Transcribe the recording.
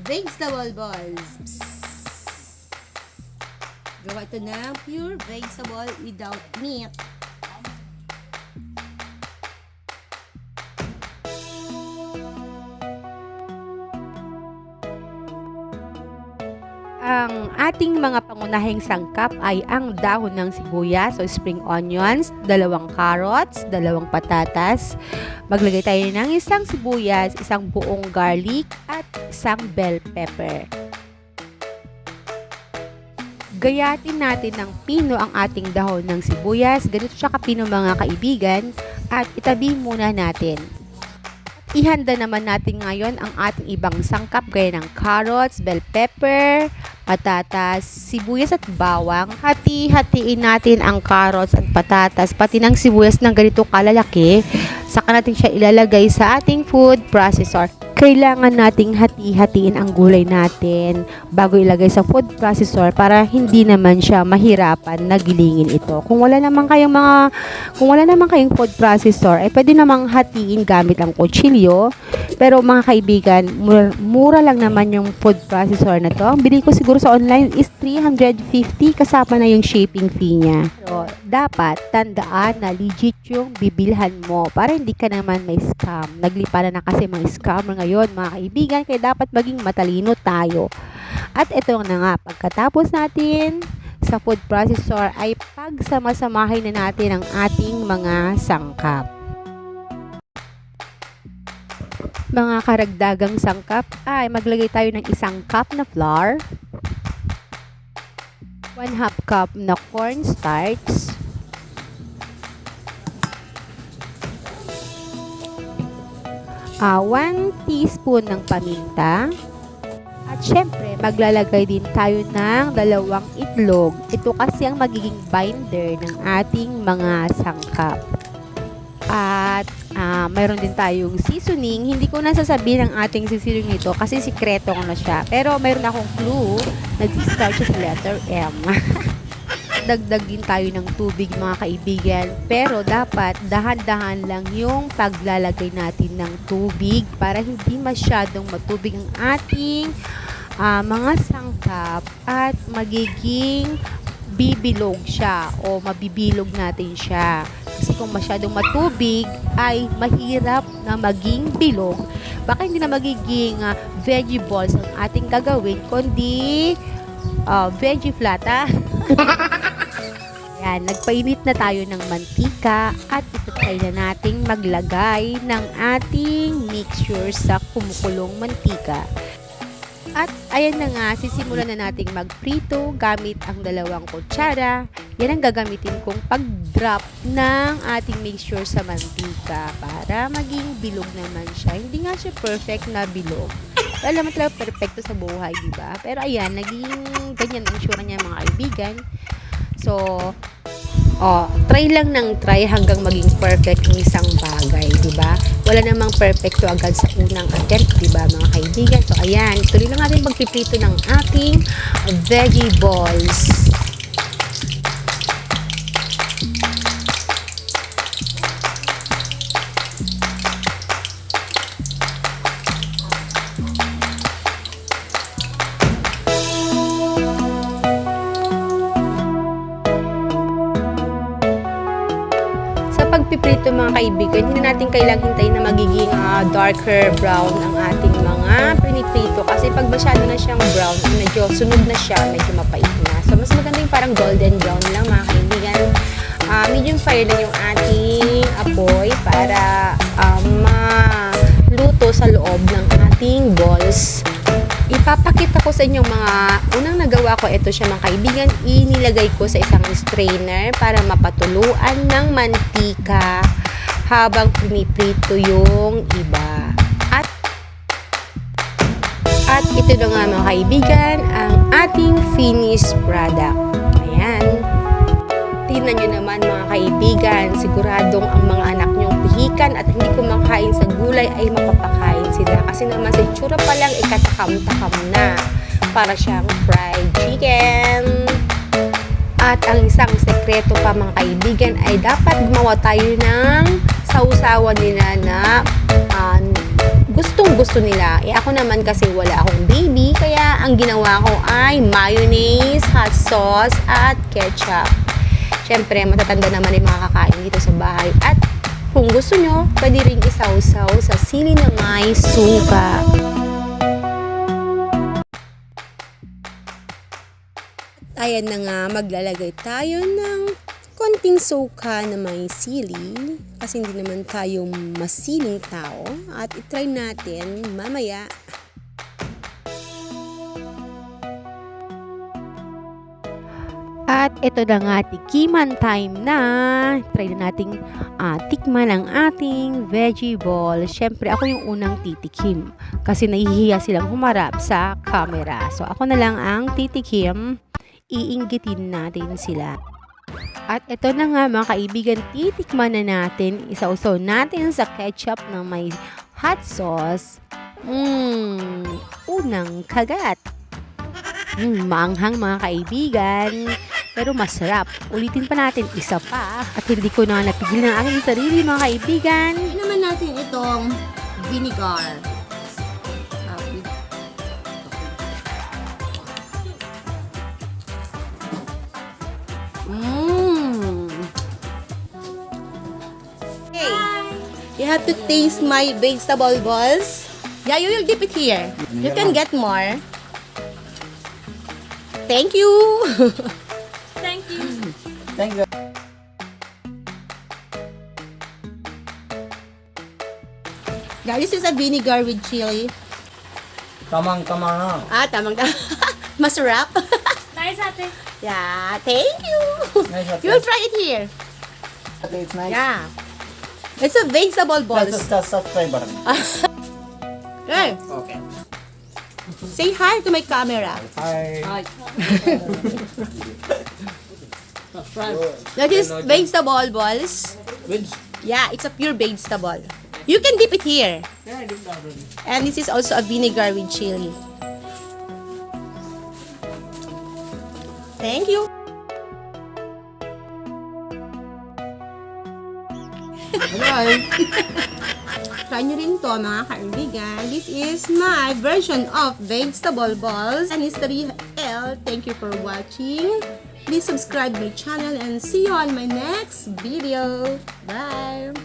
vegetable balls. Gawa ito ng pure vegetable without meat. Ang ating mga pangunahing sangkap ay ang dahon ng sibuyas o spring onions, 2 carrots, 2 patatas. Maglagay tayo ng isang sibuyas, isang buong garlic at isang bell pepper. Gayatin natin ng pino ang ating dahon ng sibuyas. Ganito siya kapino mga kaibigan at itabi muna natin. Ihanda naman natin ngayon ang ating ibang sangkap gaya ng carrots, bell pepper, patatas, sibuyas at bawang. Hati-hatiin natin ang carrots at patatas pati ng sibuyas ng ganito kalalaki. Saka natin siya ilalagay sa ating food processor. Kailangan nating hati-hatiin ang gulay natin bago ilagay sa food processor para hindi naman siya mahirapan na gilingin ito. Kung wala naman kayong food processor, ay pwede namang hatiin gamit ang kutsilyo. Pero mga kaibigan, mura lang naman yung food processor na to. Ang bili ko siguro sa online is 350 kasama na yung shipping fee niya. Pero dapat tandaan na legit yung bibilhan mo para hindi ka naman may scam. Nagliparan na kasi mga scammer ngayon mga kaibigan, kaya dapat maging matalino tayo. At ito na nga, pagkatapos natin sa food processor ay pagsamasamahin na natin ang ating mga sangkap. Mga karagdagang sangkap ay maglagay tayo ng 1 cup na flour, 1/2 cup na cornstarch, 1 teaspoon ng paminta, at syempre maglalagay din tayo ng 2 itlog. Ito kasi ang magiging binder ng ating mga sangkap. At mayroon din tayong seasoning. Hindi ko na sasabihin ang ating seasoning nito kasi sikreto ko na siya. Pero mayroon akong clue. Nag-start siya sa letter M. Dagdagin tayo ng tubig mga kaibigan. Pero dapat dahan-dahan lang yung paglalagay natin ng tubig para hindi masyadong matubig ang ating mga sangkap at magiging bibilog siya o mabibilog natin siya. Kasi kung masyadong matubig ay mahirap na maging bilog. Baka hindi na magiging veggie balls ang ating gagawin kundi veggie flata. Yan, nagpainit na tayo ng mantika at itatry na nating maglagay ng ating mixture sa kumukulong mantika. At ayan na nga, sisimulan na nating magprito gamit ang 2 kutsara. Yan ang gagamitin kong pag-drop ng ating mixture sa mantika para maging bilog naman siya. Hindi nga siya perfect na bilog. Alam mo talaga perfecto sa buhay, di ba? Pero ayan, naging ganyan ang itsura niya mga kaibigan. So, try lang ng try hanggang maging perfect ang isang bagay, di ba? Wala namang perfecto agad sa unang attempt, di ba mga kaibigan? So, ayan, tuloy lang natin pagpiprito ng ating veggie balls. Pagpiprito mga kaibigan, hindi natin kailangang hintayin na magiging darker brown ang ating mga piniprito kasi pag masyado na siyang brown, medyo sunog na siya, medyo mapait na. So, mas maganda yung parang golden brown lang mga kaibigan. Medium fire na yung ating apoy para maluto sa loob ng ating balls. Ipapakita ko sa inyo mga unang nagawa ko. Ito siya mga kaibigan, inilagay ko sa isang strainer para mapatuluan ng mantika habang piniprito yung iba. At ito na nga mga kaibigan ang ating finished product. Ayan. Tingnan nyo naman mga kaibigan, siguradong ang mga anak nyong pihikan at hindi kumakain sa gulay ay mapapakain sila. Kasi naman sa itsura pa lang ikatakam-takam na. Para siyang fried chicken. At ang isang sekreto pa mga kaibigan ay dapat gumawa tayo ng sausawan nila na gustong-gusto gusto nila. Ako naman kasi wala akong baby, kaya ang ginawa ko ay mayonnaise, hot sauce, at ketchup. Siyempre, matatanda naman yung mga kakain dito sa bahay. At kung gusto nyo, pwede rin isawsaw sa sili na may suka. Ayan na nga, maglalagay tayo ng konting suka na may sili kasi hindi naman tayo masiling tao at itry natin mamaya. At ito na nga, tikiman time na. Try na nating tikman ang ating veggie ball. Siyempre, ako yung unang titikim kasi nahihiya silang humarap sa camera. So, ako na lang ang titikim. Iinggitin natin sila. At ito na nga mga kaibigan, titikman na natin. Isausaw natin sa ketchup na may hot sauce. Unang kagat. Maanghang mga kaibigan. Pero masarap. Ulitin pa natin isa pa. At hindi ko na napigil ng aking sarili mga kaibigan. Tignan naman natin itong vinegar. Okay. You have to taste my vegetable balls. Yeah, you will dip it here. You can get more. Thank you. Thank you. Thank you. Yeah, this is a vinegar with chili. Tamang na. Tamang masarap. Nice ate. Yeah, thank you. Nice, ate. You will try it here. Okay, it's nice. Yeah. It's a vegetable balls. Let's subscribe button. Okay. Okay. Say hi to my camera. Hi. That is vegetable balls. Which? Yeah, it's a pure vegetable. You can dip it here. Yeah, I did that already. And this is also a vinegar with chili. Thank you. Try nyo rin to mga kaibigan. This is my version of vegetable balls. And History L. Thank you for watching. Please subscribe my channel and see you on my next video. Bye!